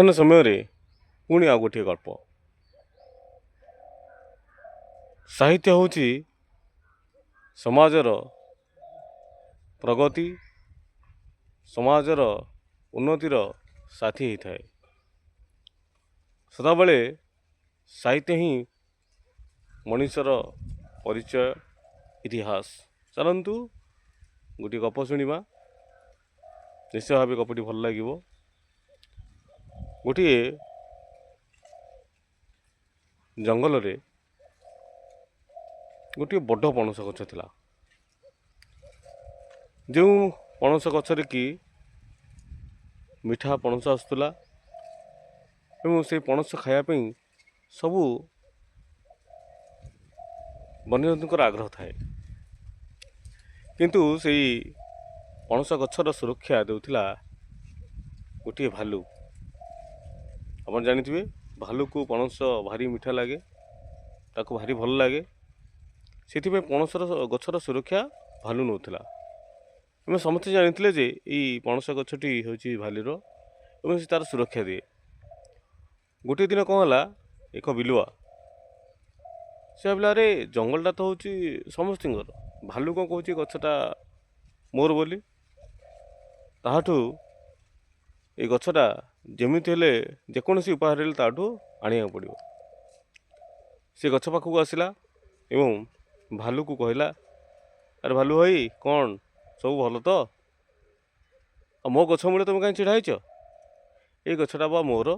ମଧ୍ୟାହ୍ନ ସମୟରେ ପୁଣି ଆଉ ଗୋଟିଏ ଗଳ୍ପ। ସାହିତ୍ୟ ହେଉଛି ସମାଜର ପ୍ରଗତି, ସମାଜର ଉନ୍ନତିର ସାଥୀ ହେଇଥାଏ। ସଦାବେଳେ ସାହିତ୍ୟ ହିଁ ମଣିଷର ପରିଚୟ, ଇତିହାସ। ଚାଲନ୍ତୁ ଗୋଟିଏ ଗପ ଶୁଣିବା। ନିଶ୍ଚୟ ଭାବେ ଗପଟି ଭଲ ଲାଗିବ। ଗୋଟିଏ ଜଙ୍ଗଲରେ ଗୋଟିଏ ବଡ଼ ପଣସ ଗଛ ଥିଲା। ଯେଉଁ ପଣସ ଗଛରେ କି ମିଠା ପଣସ ଆସୁଥିଲା ଏବଂ ସେଇ ପଣସ ଖାଇବା ପାଇଁ ସବୁ ବନ୍ୟଜନ୍ତୁଙ୍କର ଆଗ୍ରହ ଥାଏ। କିନ୍ତୁ ସେଇ ପଣସ ଗଛର ସୁରକ୍ଷା ଦେଉଥିଲା ଗୋଟିଏ ଭାଲୁ। ଆପଣ ଜାଣିଥିବେ ଭାଲୁକୁ ପଣସ ଭାରି ମିଠା ଲାଗେ, ତାକୁ ଭାରି ଭଲ ଲାଗେ। ସେଥିପାଇଁ ପଣସର ଗଛର ସୁରକ୍ଷା ଭାଲୁ ନେଉଥିଲା। ଆମେ ସମସ୍ତେ ଜାଣିଥିଲେ ଯେ ଏଇ ପଣସ ଗଛଟି ହେଉଛି ଭାଲୁର ଏବଂ ସେ ତା'ର ସୁରକ୍ଷା ଦିଏ। ଗୋଟିଏ ଦିନ କ'ଣ ହେଲା, ଏକ ବିଲୁଆ ସେ ଭାବିଲା, ଆରେ ଜଙ୍ଗଲଟା ତ ହେଉଛି ସମସ୍ତଙ୍କର, ଭାଲୁ କ'ଣ କହୁଛି ଗଛଟା ମୋର ବୋଲି। ତାହାଠୁ ଏଇ ଗଛଟା ଯେମିତି ହେଲେ ଯେକୌଣସି ଉପାୟରେ ହେଲେ ତାଠୁ ଆଣିବାକୁ ପଡ଼ିବ। ସେ ଗଛ ପାଖକୁ ଆସିଲା ଏବଂ ଭାଲୁକୁ କହିଲା, ଆରେ ଭାଲୁ ଭାଇ, କ'ଣ ସବୁ ଭଲ ତ? ଆଉ ମୋ ଗଛ ମୂଳେ ତୁମେ କାହିଁ ଛିଡ଼ା ହେଇଛ? ଏଇ ଗଛଟା ବା ମୋର।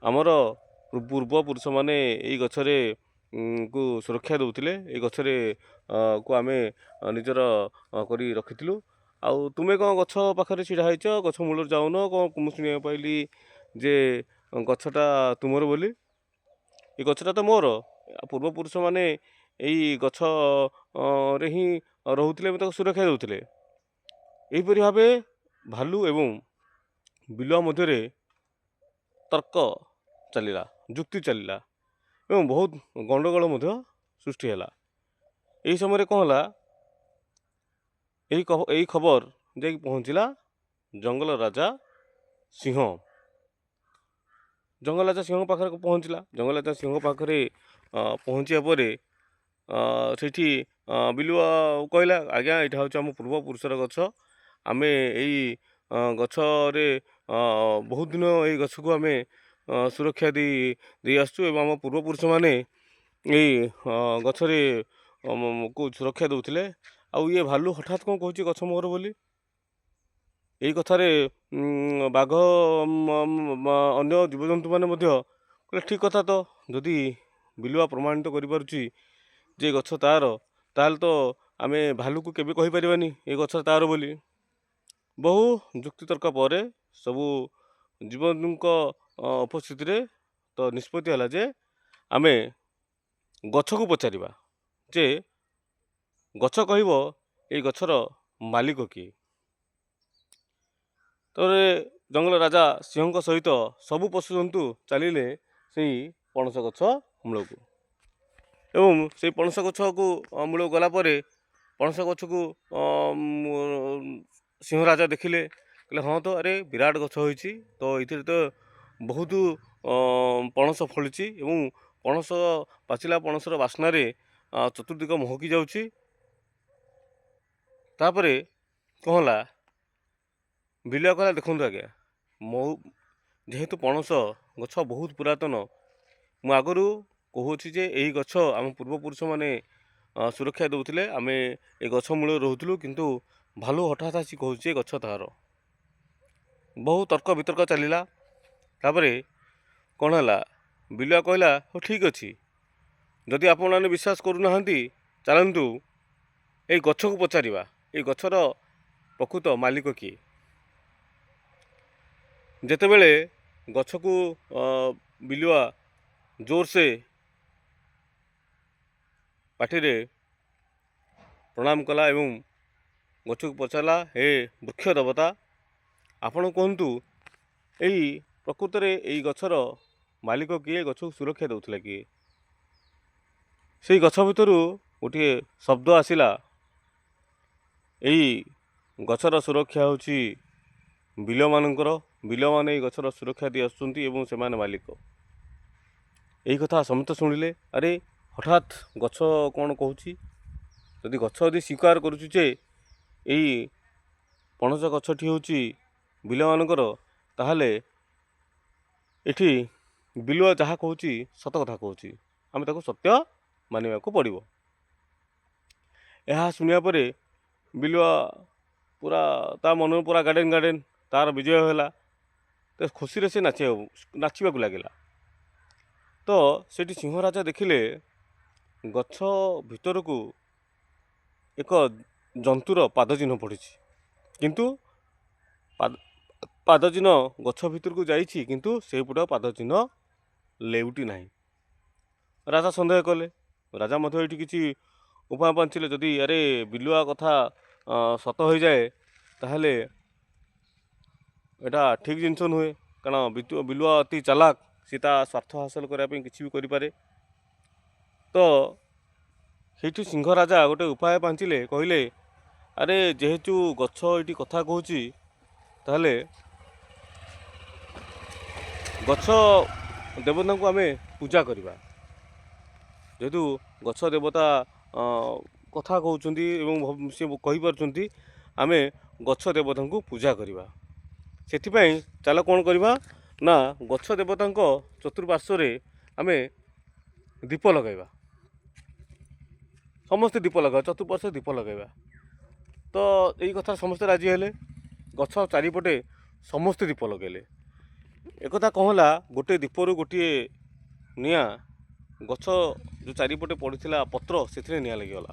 ଆମର ପୂର୍ବପୁରୁଷମାନେ ଏଇ ଗଛରେ କୁ ସୁରକ୍ଷା ଦେଉଥିଲେ। ଏଇ ଗଛରେ କୁ ଆମେ ନିଜର କରି ରଖିଥିଲୁ। ଆଉ ତୁମେ କ'ଣ ଗଛ ପାଖରେ ଛିଡ଼ା ହେଇଛ, ଗଛ ମୂଳରେ ଯାଉନ? କ'ଣ ମୁଁ ଶୁଣିବାକୁ ପାଇଲି ଯେ ଗଛଟା ତୁମର ବୋଲି। ଏ ଗଛଟା ତ ମୋର। ପୂର୍ବପୁରୁଷମାନେ ଏଇ ଗଛରେ ହିଁ ରହୁଥିଲେ ଏବଂ ତାକୁ ସୁରକ୍ଷା ଦେଉଥିଲେ। ଏହିପରି ଭାବେ ଭାଲୁ ଏବଂ ବିଲୁଆ ମଧ୍ୟରେ ତର୍କ ଚାଲିଲା, ଯୁକ୍ତି ଚାଲିଲା ଏବଂ ବହୁତ ଗଣ୍ଡଗୋଳ ମଧ୍ୟ ସୃଷ୍ଟି ହେଲା। ଏହି ସମୟରେ କ'ଣ ହେଲା, ଏହି ଖବର ଯାଇକି ପହଞ୍ଚିଲା ଜଙ୍ଗଲ ରାଜା ସିଂହ। ଜଙ୍ଗଲ ରାଜା ସିଂହ ପାଖରେ ପହଞ୍ଚିଲା। ଜଙ୍ଗଲ ରାଜା ସିଂହ ପାଖରେ ପହଞ୍ଚିବା ପରେ ସେଇଠି ବିଲୁଆ କହିଲା, ଆଜ୍ଞା, ଏଇଟା ହେଉଛି ଆମ ପୂର୍ବପୁରୁଷର ଗଛ। ଆମେ ଏଇ ଗଛରେ ବହୁତ ଦିନ ଏଇ ଗଛକୁ ଆମେ ସୁରକ୍ଷା ଦେଇ ଆସୁଛୁ ଏବଂ ଆମ ପୂର୍ବପୁରୁଷମାନେ ଏଇ ଗଛରେ କୁ ସୁରକ୍ଷା ଦେଉଥିଲେ। ଆଉ ଇଏ ଭାଲୁ ହଠାତ୍ କ'ଣ କହୁଛି ଗଛ ମୋର ବୋଲି। ଏଇ କଥାରେ ବାଘ ଅନ୍ୟ ଜୀବଜନ୍ତୁମାନେ ମଧ୍ୟ କହିଲେ, ଠିକ୍ କଥା ତ। ଯଦି ବିଲୁଆ ପ୍ରମାଣିତ କରିପାରୁଛି ଯେ ଗଛ ତା'ର, ତାହେଲେ ତ ଆମେ ଭାଲୁକୁ କେବେ କହିପାରିବାନି ଏ ଗଛ ତା'ର ବୋଲି। ବହୁ ଯୁକ୍ତିତର୍କ ପରେ ସବୁ ଜୀବଜନ୍ତୁଙ୍କ ଉପସ୍ଥିତିରେ ତ ନିଷ୍ପତ୍ତି ହେଲା ଯେ ଆମେ ଗଛକୁ ପଚାରିବା ଯେ ଗଛ କହିବ ଏଇ ଗଛର ମାଲିକ କିଏ। ତାପରେ ଜଙ୍ଗଲ ରାଜା ସିଂହଙ୍କ ସହିତ ସବୁ ପଶୁଜନ୍ତୁ ଚାଲିଲେ ସେଇ ପଣସ ଗଛ ମୂଳକୁ ଏବଂ ସେଇ ପଣସ ଗଛକୁ ମୂଳକୁ ଗଲା ପରେ ପଣସ ଗଛକୁ ସିଂହ ରାଜା ଦେଖିଲେ, କହିଲେ, ହଁ ତ, ଆରେ ବିରାଟ ଗଛ ହୋଇଛି ତ, ଏଥିରେ ତ ବହୁତ ପଣସ ଫଳିଛି ଏବଂ ପଣସ ପାଚିଲା ପଣସର ବାସ୍ନାରେ ଚତୁର୍ଦିଗ ମହକି ଯାଉଛି। ତାପରେ କ'ଣ ହେଲା, ବିଲୁଆ କହିଲା, ଦେଖନ୍ତୁ ଆଜ୍ଞା, ଯେହେତୁ ପଣସ ଗଛ ବହୁତ ପୁରାତନ, ମୁଁ ଆଗରୁ କହୁଛି ଯେ ଏହି ଗଛ ଆମ ପୂର୍ବପୁରୁଷମାନେ ସୁରକ୍ଷା ଦେଉଥିଲେ। ଆମେ ଏ ଗଛ ମୂଳରେ ରହୁଥିଲୁ, କିନ୍ତୁ ଭାଲୁ ହଠାତ୍ ଆସି କହୁଛି ଏ ଗଛ ତାହାର। ବହୁ ତର୍କ ବିତର୍କ ଚାଲିଲା। ତାପରେ କ'ଣ ହେଲା, ବିଲୁଆ କହିଲା, ହଉ ଠିକ୍ ଅଛି, ଯଦି ଆପଣମାନେ ବିଶ୍ୱାସ କରୁନାହାନ୍ତି, ଚାଲନ୍ତୁ ଏଇ ଗଛକୁ ପଚାରିବା ଏଇ ଗଛର ପ୍ରକୃତ ମାଲିକ କିଏ। ଯେତେବେଳେ ଗଛକୁ ବିଲୁଆ ଜୋରସେ ପାଟିରେ ପ୍ରଣାମ କଲା ଏବଂ ଗଛକୁ ପଚାରିଲା, ହେ ବୃକ୍ଷ ଦେବତା, ଆପଣ କୁହନ୍ତୁ, ଏଇ ପ୍ରକୃତରେ ଏଇ ଗଛର ମାଲିକ କିଏ, ଗଛକୁ ସୁରକ୍ଷା ଦେଉଥିଲା କିଏ? ସେଇ ଗଛ ଭିତରୁ ଗୋଟିଏ ଶବ୍ଦ ଆସିଲା, ଏଇ ଗଛର ସୁରକ୍ଷା ହେଉଛି ବିଲମାନଙ୍କର। ବିଲମାନେ ଏଇ ଗଛର ସୁରକ୍ଷା ଦେଇ ଆସୁଛନ୍ତି ଏବଂ ସେମାନେ ମାଲିକ। ଏହି କଥା ସମସ୍ତେ ଶୁଣିଲେ, ଆରେ ହଠାତ୍ ଗଛ କ'ଣ କହୁଛି? ଯଦି ଗଛ ଯଦି ସ୍ୱୀକାର କରୁଛି ଯେ ଏଇ ପଣସ ଗଛଟି ହେଉଛି ବିଲମାନଙ୍କର, ତାହେଲେ ଏଠି ବିଲୁଆ ଯାହା କହୁଛି ସତ କଥା କହୁଛି, ଆମେ ତାକୁ ସତ୍ୟ ମାନିବାକୁ ପଡ଼ିବ। ଏହା ଶୁଣିବା ପରେ ବିଲୁଆ ପୁରା ତା ମନରେ ପୁରା ଗାର୍ଡ଼େନ୍ ତାର ବିଜୟ ହେଲା। ତ ଖୁସିରେ ସେ ନାଚିବାକୁ ଲାଗିଲା। ତ ସେଠି ସିଂହ ରାଜା ଦେଖିଲେ ଗଛ ଭିତରକୁ ଏକ ଜନ୍ତୁର ପାଦ ଚିହ୍ନ ପଡ଼ିଛି, କିନ୍ତୁ ପାଦ ଚିହ୍ନ ଗଛ ଭିତରକୁ ଯାଇଛି, କିନ୍ତୁ ସେଇପଟ ପାଦ ଚିହ୍ନ ଲେଉଟି ନାହିଁ। ରାଜା ସନ୍ଦେହ କଲେ। ରାଜା ମଧ୍ୟ ଏଇଠି କିଛି ଉପାୟ ପାଞ୍ଚିଲେ, ଯଦି ଆରେ ବିଲୁଆ କଥା ସତ ହୋଇଯାଏ ତାହେଲେ ଏଇଟା ଠିକ୍ ଜିନିଷ ନୁହେଁ, କାରଣ ବିଲୁଆ ଅତି ଚାଲାକ, ସେ ତା ସ୍ୱାର୍ଥ ହାସଲ କରିବା ପାଇଁ କିଛି ବି କରିପାରେ। ତ ସେଇଠି ସିଂହ ରାଜା ଗୋଟେ ଉପାୟ ପାଞ୍ଚିଲେ, କହିଲେ ଆରେ ଯେହେତୁ ଗଛ ଏଇଠି କଥା କହୁଛି, ତାହେଲେ ଗଛ ଦେବତାଙ୍କୁ ଆମେ ପୂଜା କରିବା। ଯେହେତୁ ଗଛ ଦେବତା କଥା କହୁଛନ୍ତି ଏବଂ ସେ କହିପାରୁଛନ୍ତି, ଆମେ ଗଛ ଦେବତାଙ୍କୁ ପୂଜା କରିବା। ସେଥିପାଇଁ ଚାଲ କ'ଣ କରିବା ନା, ଗଛ ଦେବତାଙ୍କ ଚତୁଃପାର୍ଶ୍ୱରେ ଆମେ ଦୀପ ଲଗାଇବା। ସମସ୍ତେ ଦୀପ ଲଗାଇବା, ଚତୁଃପାର୍ଶ୍ୱରେ ଦୀପ ଲଗାଇବା। ତ ଏଇ କଥା ସମସ୍ତେ ରାଜି ହେଲେ। ଗଛ ଚାରିପଟେ ସମସ୍ତେ ଦୀପ ଲଗାଇଲେ। ଏକଥା କ'ଣ ହେଲା, ଗୋଟିଏ ଦୀପରୁ ଗୋଟିଏ ନିଆଁ ଗଛ ଯେଉଁ ଚାରିପଟେ ପଡ଼ିଥିଲା ପତ୍ର, ସେଥିରେ ନିଆଁ ଲାଗିଗଲା।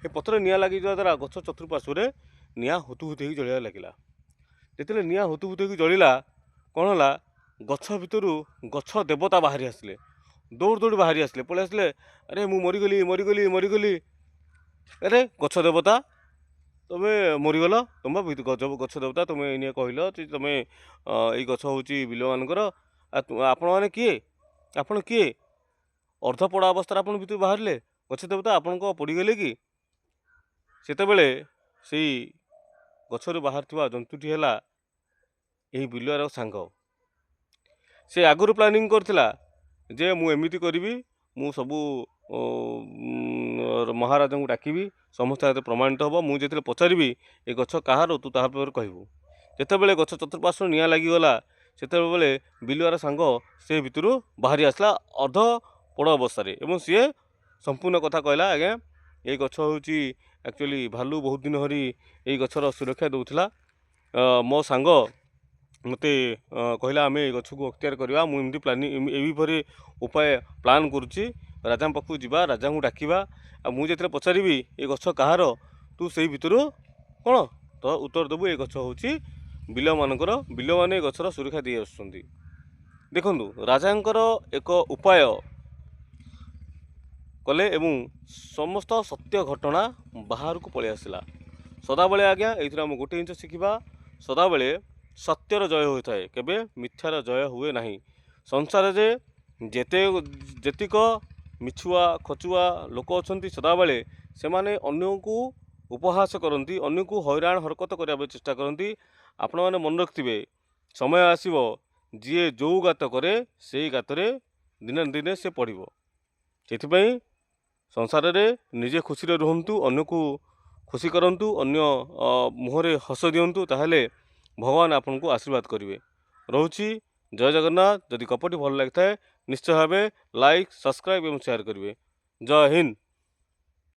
ସେ ପତ୍ରରେ ନିଆଁ ଲାଗିଯିବା ଦ୍ୱାରା ଗଛ ଚତୁଃପାର୍ଶ୍ୱରେ ନିଆଁ ହୁତୁ ହୁତୁ ହେଇକି ଜଳିବାକୁ ଲାଗିଲା। ଯେତେବେଳେ ନିଆଁ ହୁତୁ ହୁତୁ ହେଇକି ଜଳିଲା, କ'ଣ ହେଲା, ଗଛ ଭିତରୁ ଗଛ ଦେବତା ବାହାରି ଆସିଲେ। ଦୌଡ଼ି ବାହାରି ଆସିଲେ, ପଳେଇ ଆସିଲେ। ଆରେ ମୁଁ ମରିଗଲି। ଆରେ ଗଛ ଦେବତା, ତୁମେ ମରିଗଲ? ତୁମ ଗଛ ଦେବତା, ତୁମେ ଏଇନେ କହିଲ ଯେ ତୁମେ ଏଇ ଗଛ ହେଉଛି ବିଲମାନଙ୍କର। ଆପଣମାନେ କିଏ? ଆପଣ କିଏ? ଅର୍ଦ୍ଧପୋଡ଼ା ଅବସ୍ଥାରେ ଆପଣ ଭିତରୁ ବାହାରିଲେ? ଗଛ ଦେବତା ଆପଣ କ'ଣ ପଡ଼ିଗଲେ କି? ସେତେବେଳେ ସେଇ ଗଛରୁ ବାହାରିଥିବା ଜନ୍ତୁଟି ହେଲା ଏହି ବିଲୁଆର ସାଙ୍ଗ। ସେ ଆଗରୁ ପ୍ଲାନିଂ କରିଥିଲା ଯେ ମୁଁ ଏମିତି କରିବି, ମୁଁ ସବୁ ମହାରାଜାଙ୍କୁ ଡାକିବି, ସମସ୍ତେ ହାତରେ ପ୍ରମାଣିତ ହେବ। ମୁଁ ଯେତେବେଳେ ପଚାରିବି ଏ ଗଛ କାହାର, ତୁ ତାହା ପରେ କହିବୁ। ଯେତେବେଳେ ଗଛ ଚତୁଃପାର୍ଶ୍ୱରେ ନିଆଁ ଲାଗିଗଲା, ସେତେବେଳେ ବିଲୁଆର ସାଙ୍ଗ ସେ ଭିତରୁ ବାହାରି ଆସିଲା ଅର୍ଦ୍ଧ ପୋଡ଼ ଅବସ୍ଥାରେ, ଏବଂ ସିଏ ସମ୍ପୂର୍ଣ୍ଣ କଥା କହିଲା, ଆଜ୍ଞା ଏଇ ଗଛ ହେଉଛି ଆକ୍ଚୁଆଲି ଭାଲୁ ବହୁତ ଦିନ ଧରି ଏଇ ଗଛର ସୁରକ୍ଷା ଦେଉଥିଲା। ମୋ ସାଙ୍ଗ ମୋତେ କହିଲା ଆମେ ଏଇ ଗଛକୁ ଅକ୍ତିଆର କରିବା। ମୁଁ ଏମିତି ଏହିପରି ଉପାୟ ପ୍ଲାନ୍ କରୁଛି। ରାଜାଙ୍କ ପାଖକୁ ଯିବା, ରାଜାଙ୍କୁ ଡାକିବା, ଆଉ ମୁଁ ଯେତେବେଳେ ପଚାରିବି ଏ ଗଛ କାହାର, ତୁ ସେଇ ଭିତରୁ କ'ଣ ତ ଉତ୍ତର ଦେବୁ, ଏ ଗଛ ହେଉଛି ବିଲମାନଙ୍କର, ବିଲମାନେ ଏ ଗଛର ସୁରକ୍ଷା ଦେଇ ଆସୁଛନ୍ତି। ଦେଖନ୍ତୁ, ରାଜାଙ୍କର ଏକ ଉପାୟ କଲେ ଏବଂ ସମସ୍ତ ସତ୍ୟ ଘଟଣା ବାହାରକୁ ପଳେଇ ଆସିଲା। ସଦାବେଳେ ଆଜ୍ଞା ଏଇଥିରୁ ଆମେ ଗୋଟେ ଜିନିଷ ଶିଖିବା, ସଦାବେଳେ ସତ୍ୟର ଜୟ ହୋଇଥାଏ, କେବେ ମିଥ୍ୟାର ଜୟ ହୁଏ ନାହିଁ। ସଂସାରରେ ଯେତିକ ମିଛୁଆ ଖଚୁଆ ଲୋକ ଅଛନ୍ତି, ସଦାବେଳେ ସେମାନେ ଅନ୍ୟକୁ ଉପହାସ କରନ୍ତି, ଅନ୍ୟକୁ ହଇରାଣ ହରକତ କରିବା ପାଇଁ ଚେଷ୍ଟା କରନ୍ତି। ଆପଣମାନେ ମନେ ରଖିଥିବେ, ସମୟ ଆସିବ ଯିଏ ଯେଉଁ ଗାତ କରେ ସେଇ ଗାତରେ ଦିନେ ନା ଦିନେ ସେ ପଡ଼ିବ। ସେଥିପାଇଁ ସଂସାରରେ ନିଜେ ଖୁସିରେ ରୁହନ୍ତୁ, ଅନ୍ୟକୁ ଖୁସି କରନ୍ତୁ, ଅନ୍ୟ ମୁହଁରେ ହସ ଦିଅନ୍ତୁ, ତାହେଲେ ଭଗବାନ ଆପଣଙ୍କୁ ଆଶୀର୍ବାଦ କରିବେ। ରହୁଛି, ଜୟ ଜଗନ୍ନାଥ। ଯଦି ଗପଟି ଭଲ ଲାଗିଥାଏ ନିଶ୍ଚୟ ଭାବେ ଲାଇକ୍, ସବସ୍କ୍ରାଇବ୍ ଏବଂ ସେୟାର କରିବେ। ଜୟ ହିନ୍ଦ।